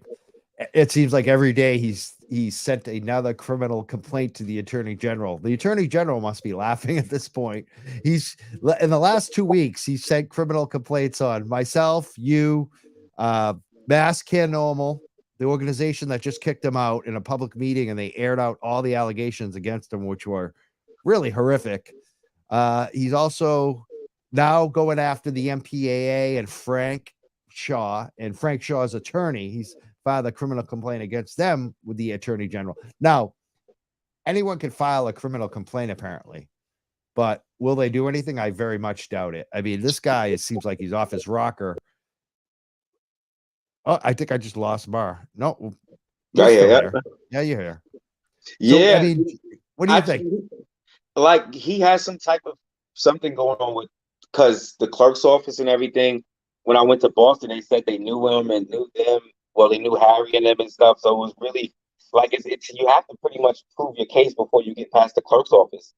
it seems like every day he's sent another criminal complaint to the attorney general. The attorney general must be laughing at this point. He's in the last 2 weeks, he sent criminal complaints on myself, you, Mass Can Normal, the organization that just kicked him out in a public meeting, and they aired out all the allegations against him, which were really horrific. He's also now going after the MPAA and Frank Shaw's attorney. He's filed a criminal complaint against them with the attorney general. Now, anyone can file a criminal complaint, apparently, but will they do anything? I very much doubt it. I mean, this guy, it seems like he's off his rocker. Oh, I think I just lost Bar. No, you're still there. Yeah, you're here. Yeah. So, I mean, what do you think? Like, he has some type of something going on with, because the clerk's office and everything, when I went to Boston, they said they knew him and knew them. Well, they knew Harry and them and stuff. So it was really like, it's you have to pretty much prove your case before you get past the clerk's office.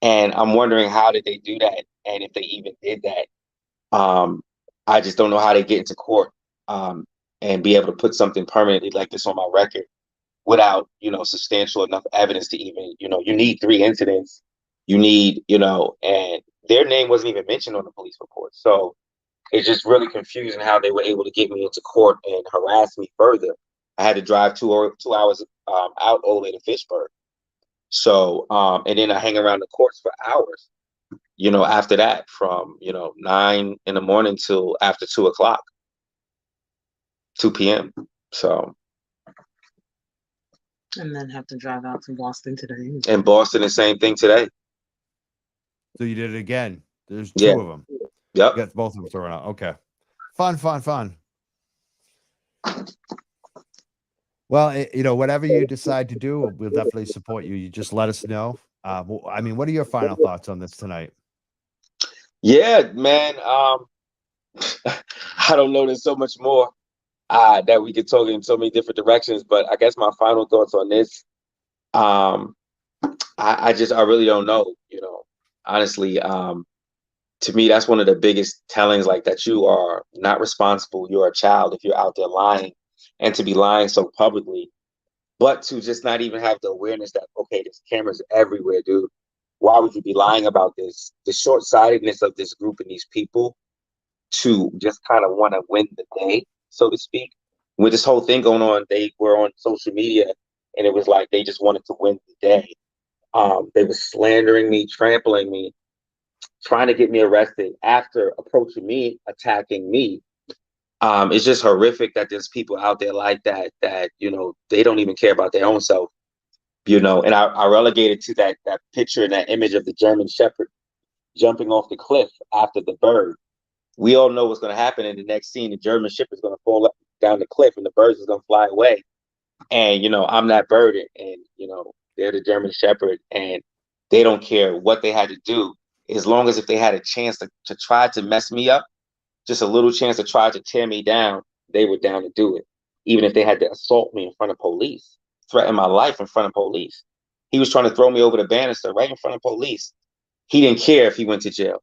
And I'm wondering, how did they do that? And if they even did that. I just don't know how they get into court and be able to put something permanently like this on my record without, substantial enough evidence to even, you need 3 incidents. You need, and their name wasn't even mentioned on the police report. So it's just really confusing how they were able to get me into court and harass me further. I had to drive 2 hours out all the way to Fitchburg. So, and then I hang around the courts for hours, after that, from, 9 in the morning till after 2 o'clock, 2 p.m. So. And then have to drive out to Boston today. And Boston, the same thing today. So you did it again. There's 2 of them. Yep. You got both of them thrown out. Okay. Fun. Well, whatever you decide to do, we'll definitely support you. You just let us know. I mean, what are your final thoughts on this tonight? Yeah, man. I don't know. There's so much more that we could talk in so many different directions. But I guess my final thoughts on this, I really don't know. Honestly, to me, that's one of the biggest tellings, like, that you are not responsible. You're a child if you're out there lying, and to be lying so publicly, but to just not even have the awareness that, okay, there's cameras everywhere, dude. Why would you be lying about this? The short-sightedness of this group and these people to just kind of want to win the day, so to speak. With this whole thing going on, they were on social media, and it was like they just wanted to win the day. They were slandering me, trampling me, trying to get me arrested after approaching me, attacking me. It's just horrific that there's people out there like that, they don't even care about their own self, and I relegated to that picture and that image of the German Shepherd jumping off the cliff after the bird. We all know what's going to happen in the next scene. The German Shepherd is going to fall down the cliff and the birds is going to fly away. And, I'm that bird, and, they're the German Shepherd, and they don't care what they had to do. As long as if they had a chance to try to mess me up, just a little chance to try to tear me down, they were down to do it. Even if they had to assault me in front of police, threaten my life in front of police. He was trying to throw me over the banister right in front of police. He didn't care if he went to jail.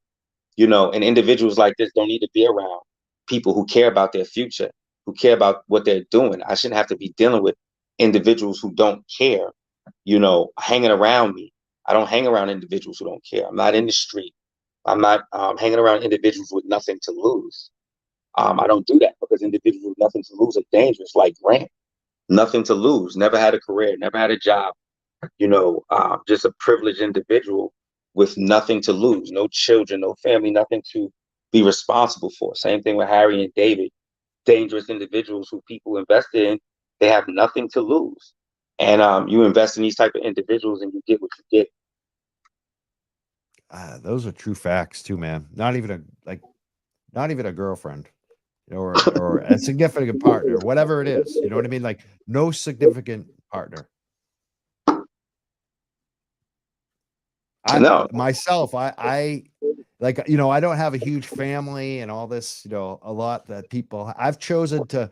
And individuals like this don't need to be around people who care about their future, who care about what they're doing. I shouldn't have to be dealing with individuals who don't care, hanging around me. I don't hang around individuals who don't care. I'm not in the street. I'm not hanging around individuals with nothing to lose. I don't do that because individuals with nothing to lose are dangerous, like Grant. Nothing to lose, never had a career, never had a job, just a privileged individual with nothing to lose, no children, no family, nothing to be responsible for. Same thing with Harry and David, dangerous individuals who people invested in. They have nothing to lose. And you invest in these type of individuals and you get what you get. those are true facts too, man. Not even a girlfriend or a significant partner, whatever it is. You know what I mean? Like no significant partner. No. I like, you know, I don't have a huge family and all this, you know, a lot that people I've chosen to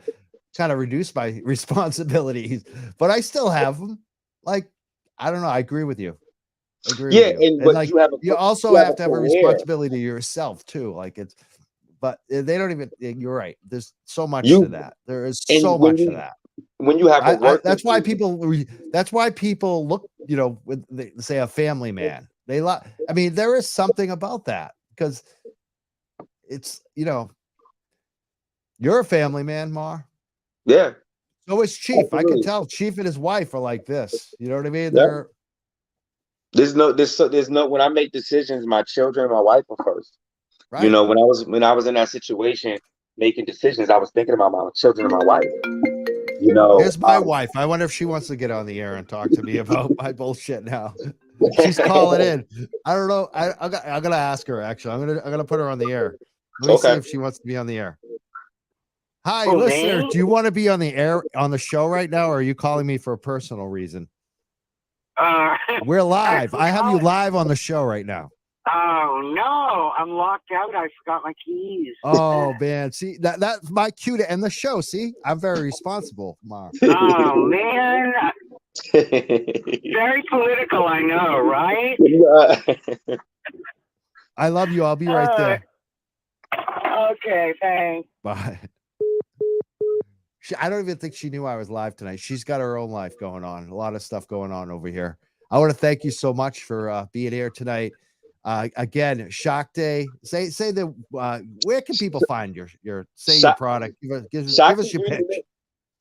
kind of reduce my responsibilities, but I still have them. Like, I don't know. I agree with you. I agree with Yeah, you. and And but like, you also you have have a to have a career. responsibility to yourself too. Like but they don't even, you're right. There's so much to You that. There is and so much to that. when you have a working That's why people look, you know, with they say a family man. I mean, there is something about that because it's, you know, you're a family man, Mar. yeah, So is Chief. I can absolutely. tell Chief and his wife are like this. You know what I mean? Yeah. They're There's no when I make decisions, my children and my wife are first. You right. know, when I was in that situation making decisions, I was thinking about my children and my wife. You know, Here's my wife. I wonder if she wants to get on the air and talk to me about my bullshit now. She's calling in. I don't know. I'm gonna ask her actually. I'm gonna put her on the air. Let me see okay. if she wants to be on the air. Hi, Oh, listener. me? Do you want to be on the air on the show right now, or are you calling me for a personal reason? Uh, We're live. I have you calling? live on the show right now. Oh, no. I'm locked out. I forgot my keys. Oh man, see that's my cue to end the show. See, I'm very responsible, Mar. Oh, man. Very political, I know, right? I love you. I'll be right there. Okay, thanks. Bye. I don't even think she knew I was live tonight. She's got her own life going on. A lot of stuff going on over here. I want to thank you so much for being here tonight. Again, Shock Day. Say that. Where can people find your your product? Give us your pitch.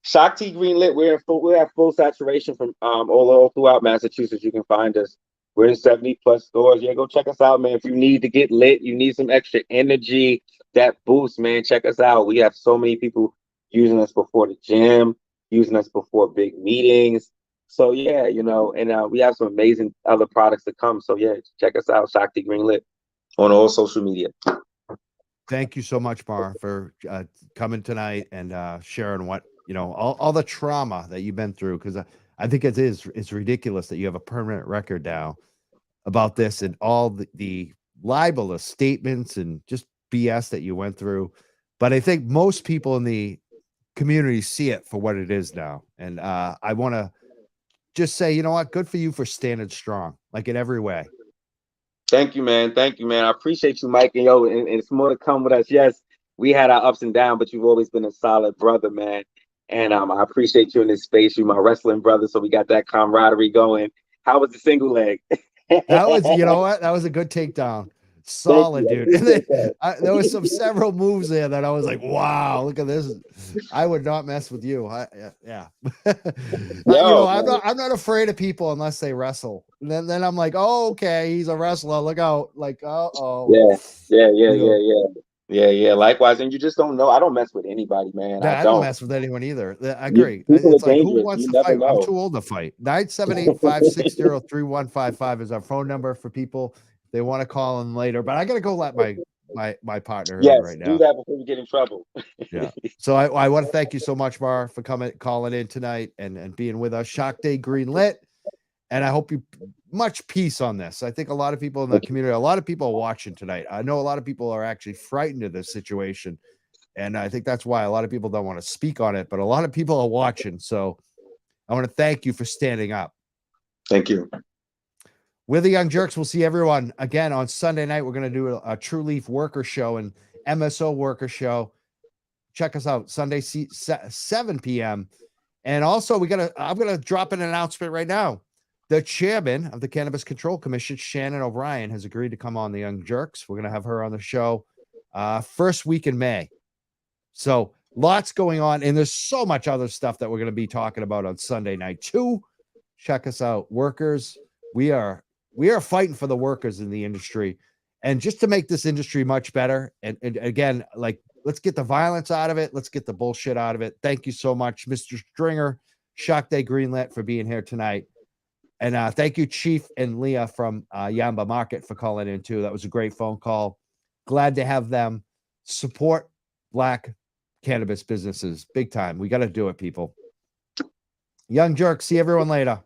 Shakti Greenlit. We have full saturation from all throughout Massachusetts. You can find us. We're in 70 plus stores. Yeah, go check us out, man. If you need to get lit, you need some extra energy, that boost, man. Check us out. We have so many people using us before the gym, using us before big meetings. So yeah, you know, and we have some amazing other products to come. So yeah, check us out, Shakti Greenlit, on all social media. Thank you so much, Mar, for coming tonight and sharing what, you know, all the trauma that you've been through. Because I think it's ridiculous that you have a permanent record now about this and all the libelous statements and just BS that you went through. But I think most people in the community see it for what it is now. And I want to just say, you know what? Good for you for standing strong, like in every way. Thank you, man. Thank you, man. I appreciate you, Mike. And yo, and it's more to come with us. Yes, we had our ups and downs, but you've always been a solid brother, man. And I appreciate you in this space. You're my wrestling brother, so we got that camaraderie going. How was the single leg? That was, you know what? That was a good takedown. Solid, dude. And then, there was several moves there that I was like, wow, look at this. I would not mess with you. Yeah. You know, I'm not afraid of people unless they wrestle. And then I'm like, oh, okay, he's a wrestler. Look out. Like, oh. Yeah. Likewise. And you just don't know. I don't mess with anybody, man. Yeah, I don't mess with anyone either. I agree. People It's are like, who dangerous. wants You to never fight? I'm know. too old to fight. 978-560-3155 is our phone number for people. They want to call in later, but I got to go let my partner in right now. Do that before you get in trouble. Yeah. So I want to thank you so much, Mar, for calling in tonight and being with us. Shock Day Greenlit. And I hope you much peace on this. I think a lot of people in the community, a lot of people are watching tonight. I know a lot of people are actually frightened of this situation. And I think that's why a lot of people don't want to speak on it, but a lot of people are watching. So I want to thank you for standing up. Thank you. We're the Young Jerks. We'll see everyone again on Sunday night. We're going to do a True Leaf Worker Show and MSO Worker Show. Check us out Sunday, 7 p.m. And also, I'm going to drop an announcement right now. The chairman of the Cannabis Control Commission, Shannon O'Brien, has agreed to come on the Young Jerks. We're going to have her on the show first week in May. So lots going on. And there's so much other stuff that we're going to be talking about on Sunday night too. Check us out. Workers, we are fighting for the workers in the industry. And just to make this industry much better. And again, like, let's get the violence out of it. Let's get the bullshit out of it. Thank you so much, Mr. Stringer, Shock Day Greenlit, for being here tonight. And thank you, Chief and Leah from Yamba Market, for calling in too. That was a great phone call. Glad to have them support Black cannabis businesses big time. We got to do it, people. Young Jerk, see everyone later.